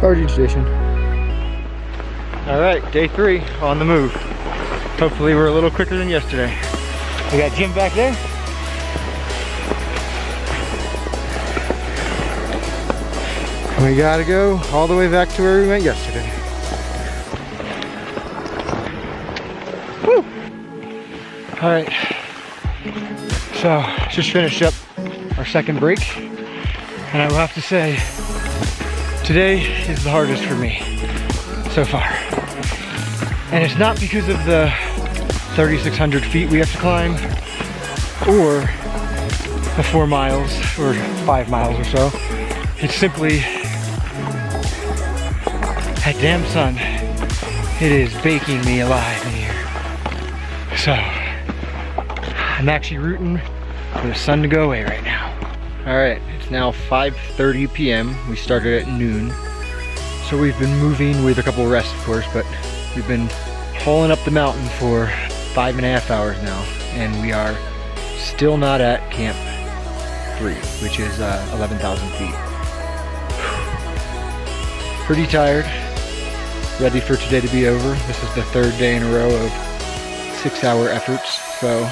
Charging station. All right, day 3 on the move. Hopefully we're a little quicker than yesterday. We got Jim back there. We gotta go all the way back to where we went yesterday. Woo! All right, so just finished up our second break, and I will have to say, today is the hardest for me so far. And it's not because of the 3,600 feet we have to climb, or the 4 miles or 5 miles or so. It's simply that damn sun. It is baking me alive in here. So I'm actually rooting for the sun to go away right now. All right, it's now 5:30 p.m. We started at noon. So we've been moving with a couple of rests, of course, but we've been hauling up the mountain for 5.5 hours now. And we are still not at Camp 3, which is 11,000 feet. Pretty tired, ready for today to be over. This is the 3rd day in a row of 6-hour efforts. So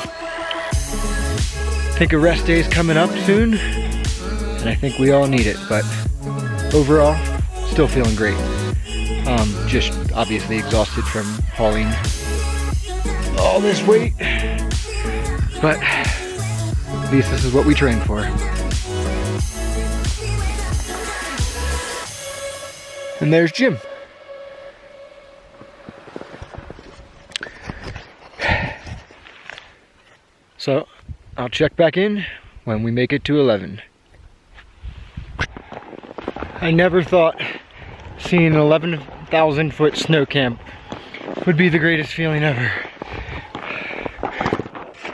I think a rest day is coming up soon, and I think we all need it, but overall, still feeling great. Just obviously exhausted from hauling all this weight, but at least this is what we trained for. And there's Jim. So I'll check back in when we make it to 11. I never thought seeing an 11,000 foot snow camp would be the greatest feeling ever.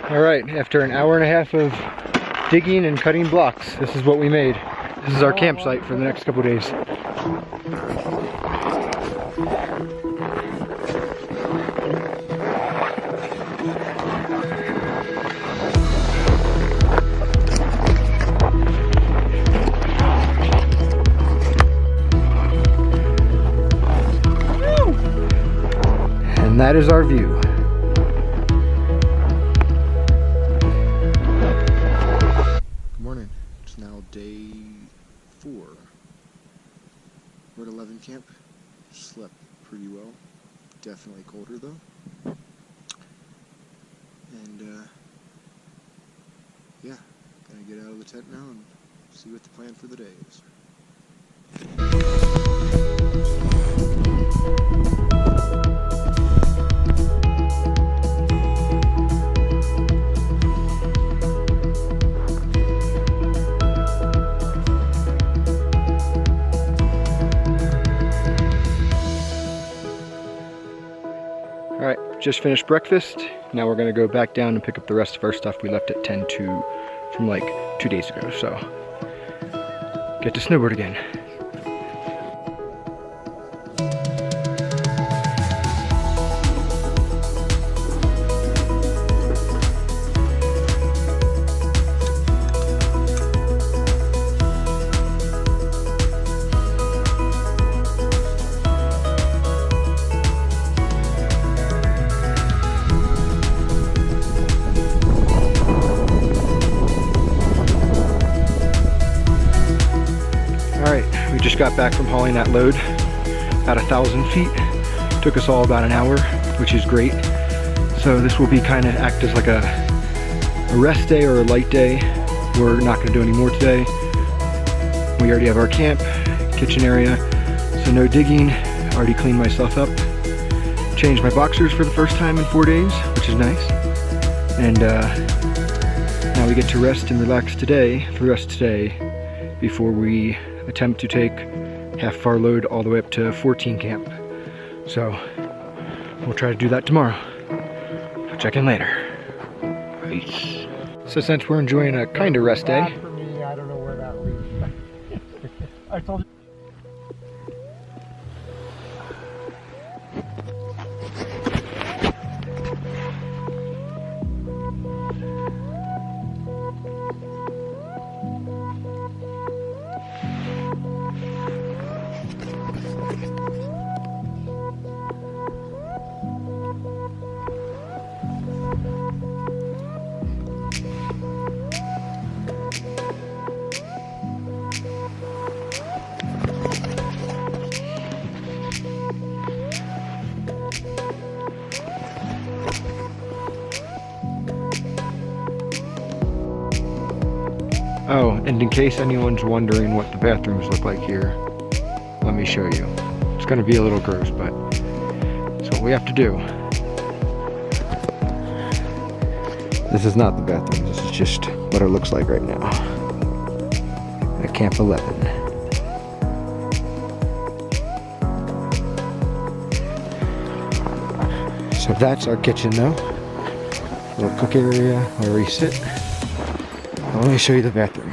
All right, after an hour and a half of digging and cutting blocks, this is what we made. This is our campsite for the next couple of days. And that is our view. Good morning. It's now day 4. We're at 11 camp. Slept pretty well. Definitely colder though. And yeah, gonna get out of the tent now and see what the plan for the day is. Alright, just finished breakfast. Now we're gonna go back down and pick up the rest of our stuff we left at 10-2 from like 2 days ago, so get to snowboard again. We just got back from hauling that load at 1,000 feet. Took us all about an hour, which is great. So this will be kind of act as like a rest day or a light day. We're not going to do any more today. We already have our camp, kitchen area, so no digging. Already cleaned myself up. Changed my boxers for the first time in 4 days, which is nice. And now we get to rest and relax today, for the rest of today, before we attempt to take half our load all the way up to 14 camp. So we'll try to do that tomorrow. I'll check in later. Peace. So since we're enjoying a kind of rest day, For me, I don't know where that leads. I told you. oh, and in case anyone's wondering what the bathrooms look like here, let me show you. It's gonna be a little gross, but it's what we have to do. This is not the bathroom, this is just what it looks like right now at Camp 11. So that's our kitchen though. Little cook area where we sit. Let me show you the bathroom.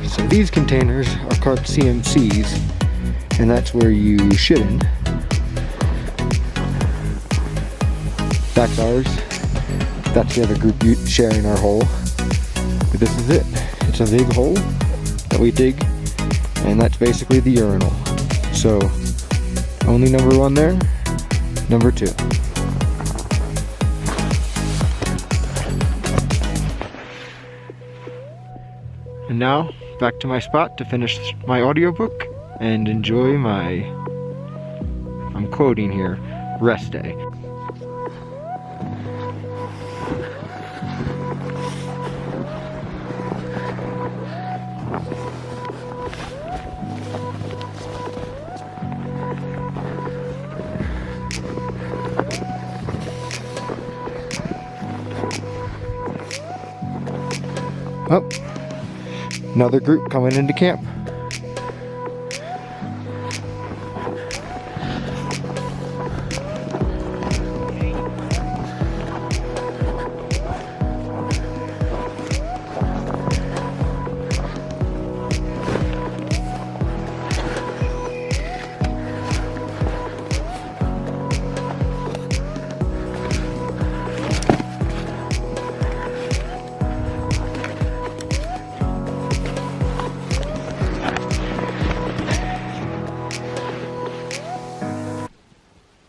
So these containers are called CMCs, and that's where you shit in. That's ours. That's the other group sharing our hole. But this is it. It's a big hole that we dig, and that's basically the urinal. So, only number 1 there, number 2. And now, back to my spot to finish my audiobook and enjoy my, I'm quoting here, rest day. Oh. Another group coming into camp.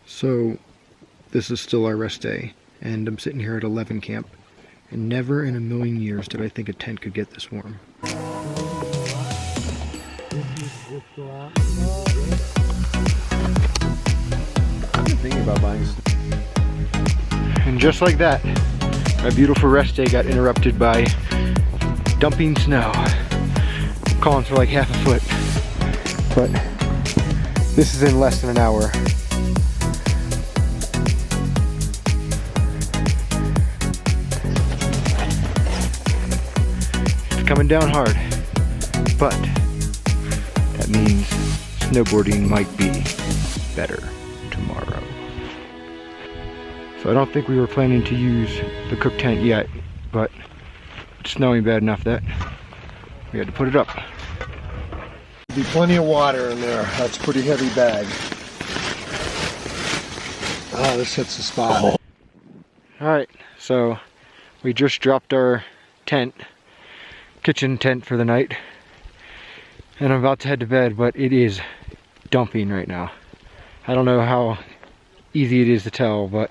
So this is still our rest day, and I'm sitting here at 11 camp, and never in a million years did I think a tent could get this warm. I'm thinking about buying. And just like that, my beautiful rest day got interrupted by dumping snow. I'm calling for like half a foot, but this is in less than an hour. Coming down hard, but that means snowboarding might be better tomorrow. So I don't think we were planning to use the cook tent yet, but it's snowing bad enough that we had to put it up. Be plenty of water in there. That's a pretty heavy bag. Oh, this hits the spot. Alright, so we just dropped our kitchen tent for the night, and I'm about to head to bed, but it is dumping right now. I don't know how easy it is to tell, but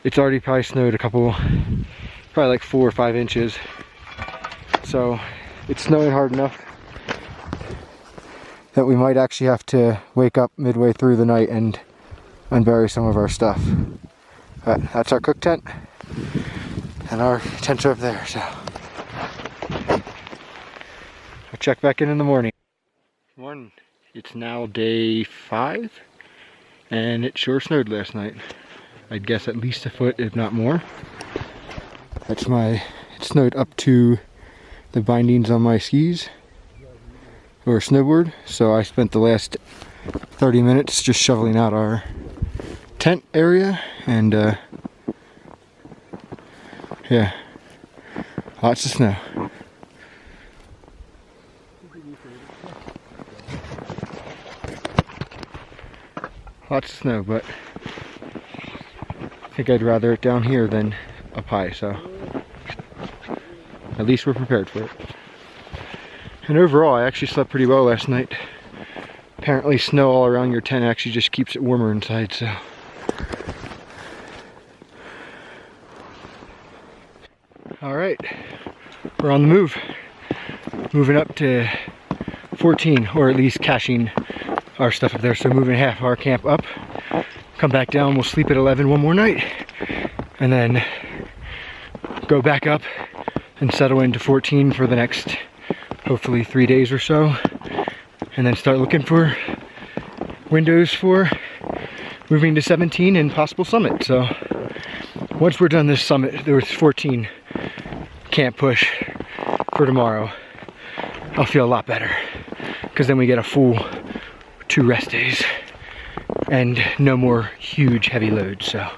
it's already probably snowed probably like 4 or 5 inches. So it's snowing hard enough that we might actually have to wake up midway through the night and unbury some of our stuff. But that's our cook tent, and our tents are up there, so I'll check back in the morning. Morning. It's now day 5, and it sure snowed last night. I'd guess at least a foot, if not more. It snowed up to the bindings on my skis or snowboard. So I spent the last 30 minutes just shoveling out our tent area, and yeah, lots of snow. Lots of snow, but I think I'd rather it down here than up high, so at least we're prepared for it. And overall, I actually slept pretty well last night. Apparently snow all around your tent actually just keeps it warmer inside, so. All right, we're on the move. Moving up to 14, or at least caching our stuff up there. So moving half of our camp up, come back down, we'll sleep at 11 one more night, and then go back up and settle into 14 for the next, hopefully 3 days or so, and then start looking for windows for moving to 17 and possible summit. So once we're done this summit, there was 14 camp push for tomorrow, I'll feel a lot better, because then we get a full 2 rest days and no more huge heavy loads. So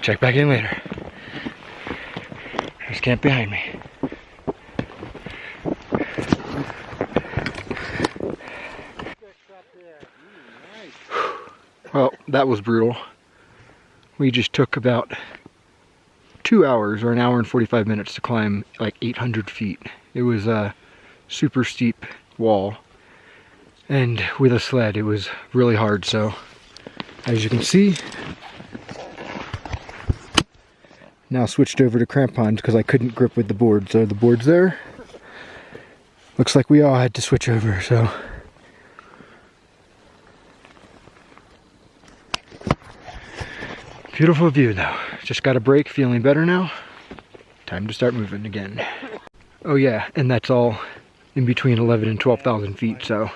check back in later. There's camp behind me. Well, that was brutal. We just took about 2 hours, or an hour and 45 minutes, to climb like 800 feet. It was a super steep wall, and with a sled it was really hard. So as you can see, now switched over to crampons because I couldn't grip with the board. So the board's there. Looks like we all had to switch over, so. Beautiful view though. Just got a break, feeling better now. Time to start moving again. Oh yeah, and that's all in between 11 and 12,000 feet, so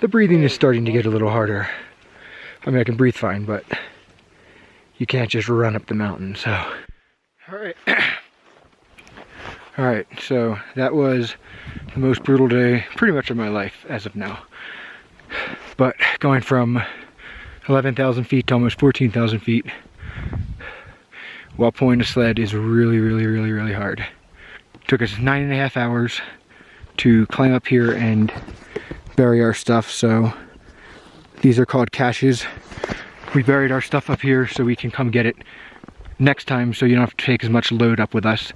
the breathing is starting to get a little harder. I mean, I can breathe fine, but you can't just run up the mountain, so. Alright. Alright, so that was the most brutal day pretty much of my life as of now. But going from 11,000 feet to almost 14,000 feet while pulling a sled is really hard. Took us 9.5 hours to climb up here and bury our stuff. So these are called caches. We buried our stuff up here so we can come get it next time, so you don't have to take as much load up with us.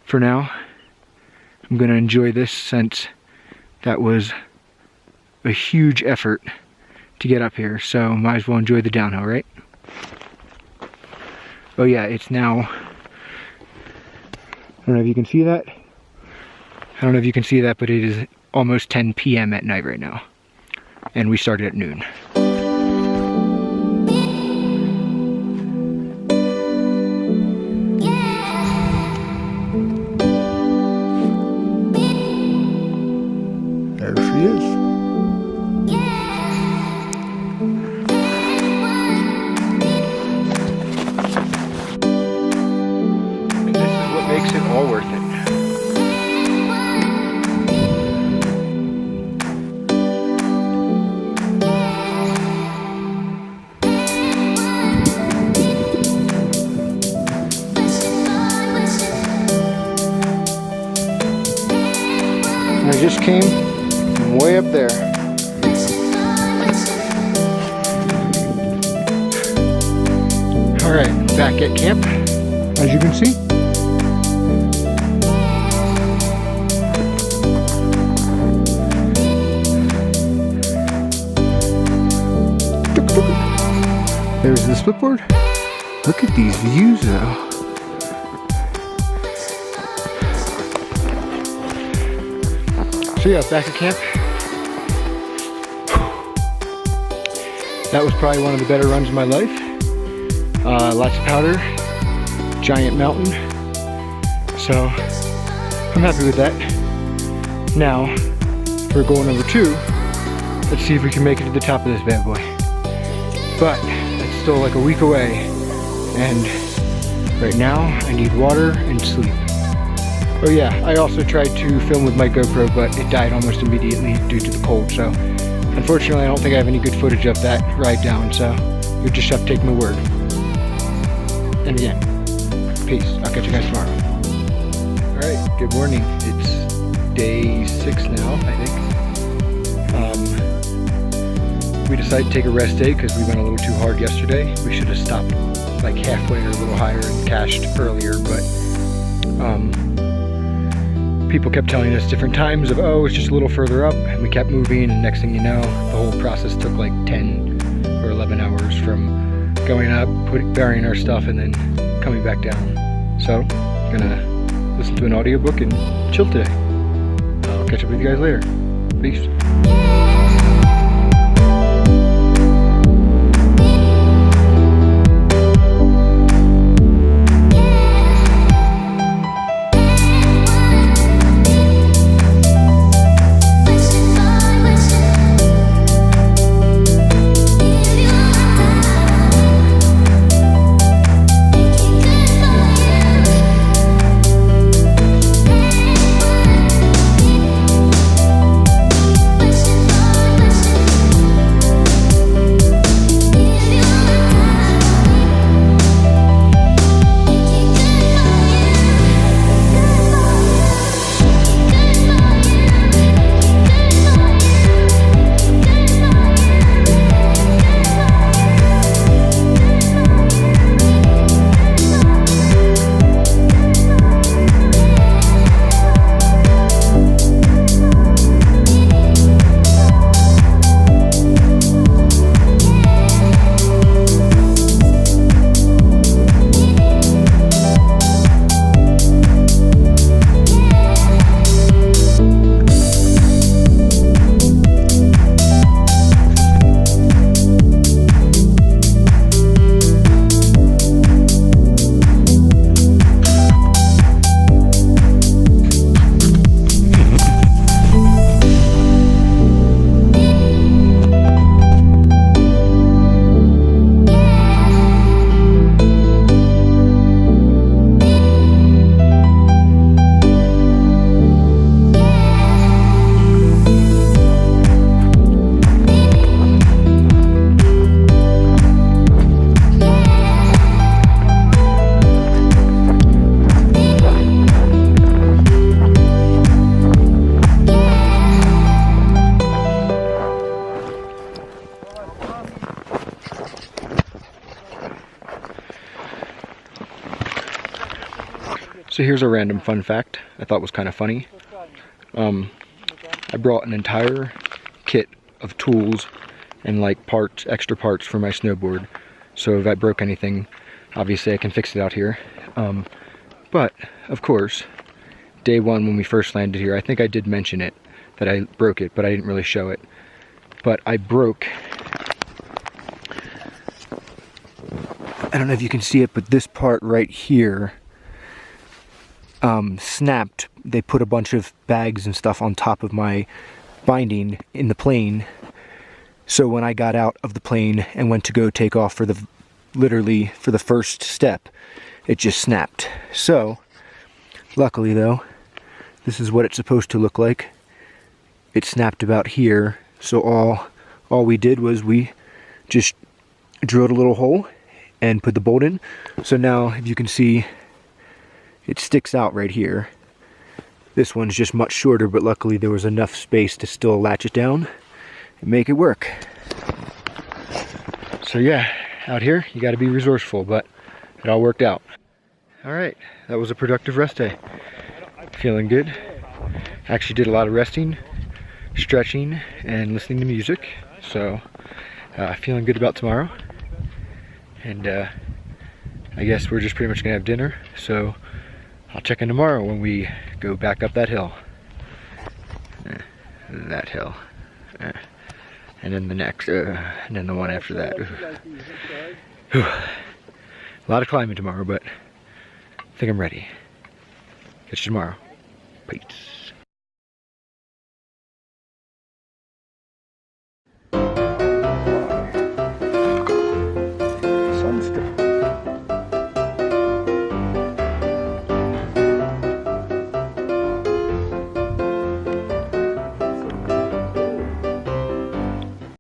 For now, I'm gonna enjoy this, since that was a huge effort to get up here, so might as well enjoy the downhill, right? Oh yeah, it's now, I don't know if you can see that. I don't know if you can see that, but it is almost 10 p.m. at night right now. And we started at noon. There she is. Makes it all worth it. I just came from way up there. Alright, back at camp, as you can see. There's the splitboard. Look at these views though. So yeah, back at camp. That was probably one of the better runs of my life. Lots of powder, giant mountain. So I'm happy with that. Now, for goal number 2, let's see if we can make it to the top of this bad boy. But it's still like a week away, and right now I need water and sleep. Oh yeah, I also tried to film with my GoPro, but it died almost immediately due to the cold, so unfortunately I don't think I have any good footage of that ride down, so you'll just have to take my word. And again, peace. I'll catch you guys tomorrow. Alright, good morning. It's day 6 now, I think. We decided to take a rest day because we went a little too hard yesterday. We should have stopped like halfway or a little higher and cached earlier, but people kept telling us different times of, oh, it's just a little further up, and we kept moving, and next thing you know, the whole process took like 10 or 11 hours from going up, burying our stuff, and then coming back down. So, gonna listen to an audiobook and chill today. I'll catch up with you guys later. Peace. So here's a random fun fact I thought was kind of funny. I brought an entire kit of tools and like parts, extra parts for my snowboard. So if I broke anything, obviously I can fix it out here. But of course, day 1 when we first landed here, I think I did mention it, that I broke it, but I didn't really show it. But I broke, I don't know if you can see it, but this part right here snapped. They put a bunch of bags and stuff on top of my binding in the plane. So when I got out of the plane and went to go take off for literally for the first step, it just snapped. So luckily though, this is what it's supposed to look like. It snapped about here. So all we did was we just drilled a little hole and put the bolt in. So now if you can see, it sticks out right here. This one's just much shorter, but luckily there was enough space to still latch it down and make it work. So yeah, out here you got to be resourceful, but it all worked out. All right, that was a productive rest day. Feeling good. Actually did a lot of resting, stretching, and listening to music. So feeling good about tomorrow. And I guess we're just pretty much gonna have dinner. So I'll check in tomorrow when we go back up that hill. That hill. And then the next, and then the one after that. A lot of climbing tomorrow, but I think I'm ready. Catch you tomorrow. Peace.